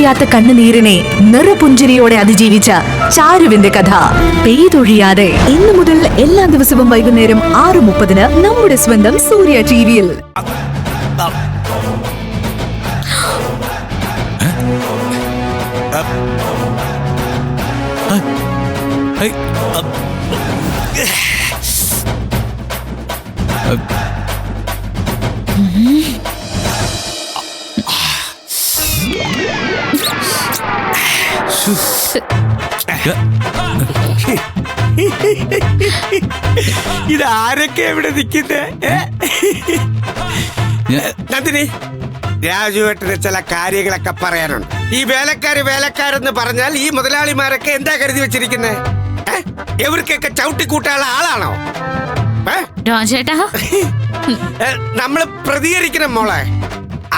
പെയ്തൊഴിയാത്ത കണ്ണുനീരിനെ നിറപുഞ്ചിരിയോടെ അതിജീവിച്ച ചാരുവിന്റെ കഥ പെയ്തൊഴിയാതെ ഇന്നു മുതൽ എല്ലാ ദിവസവും വൈകുന്നേരം 6:30 നമ്മുടെ സ്വന്തം സൂര്യ ടിവിയിൽ. ഇതാരൊക്കെ എവിടെ നിൽക്കുന്നേ? നന്ദിനി, രാജുവേട്ടന് ചില കാര്യങ്ങളൊക്കെ പറയാനുണ്ട്. ഈ വേലക്കാരെന്ന് പറഞ്ഞാൽ ഈ മുതലാളിമാരൊക്കെ എന്താ കരുതി വെച്ചിരിക്കുന്നേ? ഇവർക്കൊക്കെ ചവിട്ടിക്കൂട്ടാനുള്ള ആളാണോ രാജേട്ടാ? നമ്മള് പ്രതികരിക്കണം മോളെ.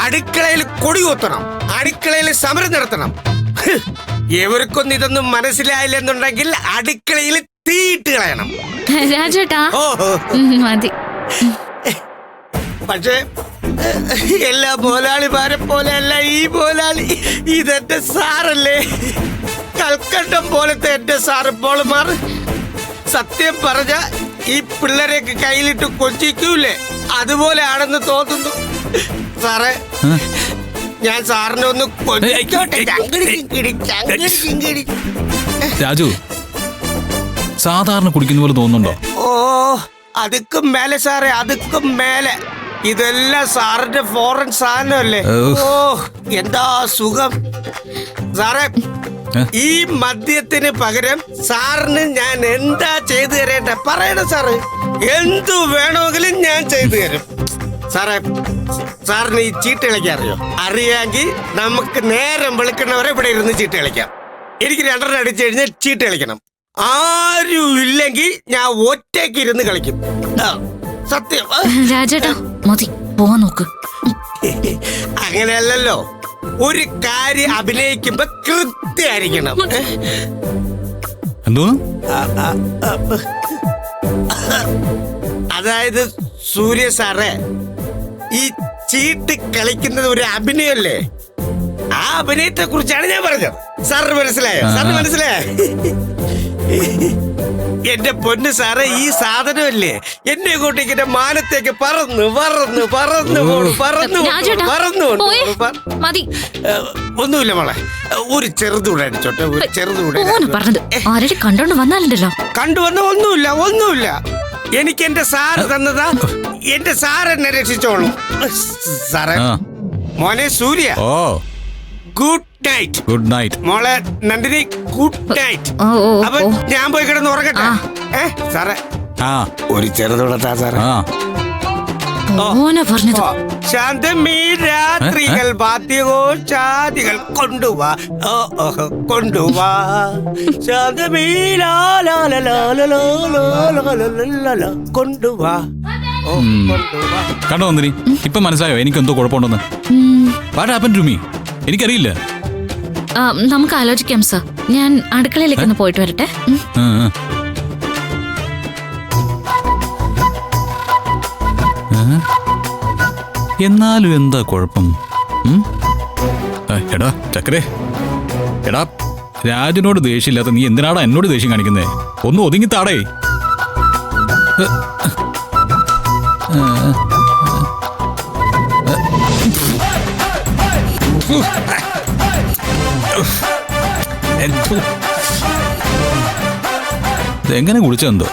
അടുക്കളയിൽ കൊടി കുത്തണം, അടുക്കളയിൽ സമരം നടത്തണം. ഇവർക്കൊന്നും ഇതൊന്നും മനസ്സിലായില്ലെന്നുണ്ടെങ്കിൽ അടുക്കളയിൽ തീയിട്ട് കളയണം. രാജേട്ടാ മതി. പക്ഷേ എല്ലാ മുതലാളിമാരെ പോലെയല്ല ഈ മുതലാളി. ഇതെന്റെ സാറല്ലേ, കൽക്കട്ടം പോലത്തെ എന്റെ സാറ് പോളുമാർ. സത്യം പറഞ്ഞ ഈ പിള്ളേരെയൊക്കെ കയ്യിലിട്ട് കൊഞ്ചിക്കൂലേ, അതുപോലെയാണെന്ന് തോന്നുന്നു. സാറേ, ഞാൻ സാറിനെ ഒന്ന് കൊഞ്ചിക്കോട്ടെ. രാജു, സാധാരണ കുടിക്കുന്ന പോലെ തോന്നുന്നുണ്ടോ? ഓ, അതുക്കും മേലെ സാറേ, അതുക്കും മേലെ. ഇതെല്ലാം സാറിന്റെ ഫോറൻ സാധനമല്ലേ. ഓ, എന്താ സുഖം സാറേ. ഈ മദ്യത്തിന് പകരം സാറിന് ഞാൻ എന്താ ചെയ്തു തരേണ്ട പറയണം സാറ്. എന്തു വേണമെങ്കിലും ഞാൻ ചെയ്തു തരും സാറേ. സാറിന് ഈ ചീട്ട് കളിക്കാൻ അറിയോ? അറിയാമെങ്കിൽ നമുക്ക് നേരം വെളുക്കുന്നവരെ ഇവിടെ ഇരുന്ന് ചീട്ട് കളിക്കാം. എനിക്ക് 2 അടിച്ചു കഴിഞ്ഞാൽ ചീട്ട് കളിക്കണം. ആരും ഇല്ലെങ്കിൽ ഞാൻ ഒറ്റയ്ക്ക് ഇരുന്ന് കളിക്കും. സത്യം. രാജേട്ടാ മതി, പോവാൻ നോക്ക്. അങ്ങനെയല്ലല്ലോ, ഒരു കാര്യം അഭിനയിക്കുമ്പോ കൃത്യമായിരിക്കണം. എന്തോ? അതായത് സൂര്യ സാറേ, ഈ ചീട്ട് കളിക്കുന്നത് ഒരു അഭിനയല്ലേ. ആ അഭിനയത്തെ കുറിച്ചാണ് ഞാൻ പറഞ്ഞത്. സാറിന് മനസ്സിലായോ? സാറിന് മനസ്സിലായോ? എന്റെ പൊന്ന് സാറേ, ഈ സാധനമല്ലേ എന്നെ കൂട്ടിക്കിന്റെ മാനത്തേക്ക് പറന്നു പറന്നു പറന്നു പറന്നു പറന്നു. ഒന്നുമില്ല മോളെ, ഒരു ചെറുതൂടെ അടിച്ചോട്ടെ, ഒരു ചെറുതൂടെ. ആരുടെ കണ്ടോണ്ട് വന്നാലുണ്ടല്ലോ. കണ്ടുവന്ന ഒന്നുമില്ല. എനിക്ക് എന്റെ സാറ് തന്നതാ. എന്റെ സാർ എന്നെ രക്ഷിച്ചോളൂ സാറേ. മോനെ സൂര്യ, ഗുഡ് നൈറ്റ്. ഗുഡ് നൈറ്റ് മോളെ നന്ദിനി, ഗുഡ് നൈറ്റ്. അപ്പൊ ഞാൻ പോയി കിടന്ന് ഉറങ്ങട്ടെ. സാറേ, ഒരു ചെറുതൂടെ താ സാറേ. ശാന്തമീ രാത്രികൾ വാദ്യഘോഷാദികൾ കൊണ്ടുവാ, കൊണ്ടുവാ. ശാന്തമീ കൊണ്ടുവാ. കണ്ടോ നന്ദിനി, ഇപ്പൊ മനസ്സിലായോ എനിക്കെന്തോ കുഴപ്പമുണ്ടെന്ന്? What happened to me? എനിക്കറിയില്ല. നമുക്ക് ആലോചിക്കാം സർ. ഞാൻ അടുക്കളയിലേക്ക് ഒന്ന് പോയിട്ട് വരട്ടെ. എന്നാലും എന്താ കുഴപ്പം? എടാ ചക്കരേ, എടാ രാജുനോട് ദേഷ്യമില്ലാത്ത നീ എന്തിനാടാ എന്നോട് ദേഷ്യം കാണിക്കുന്നേ? ഒന്ന് ഒതുങ്ങി താടേ. എങ്ങനെ കുളിച്ചെന്തോ?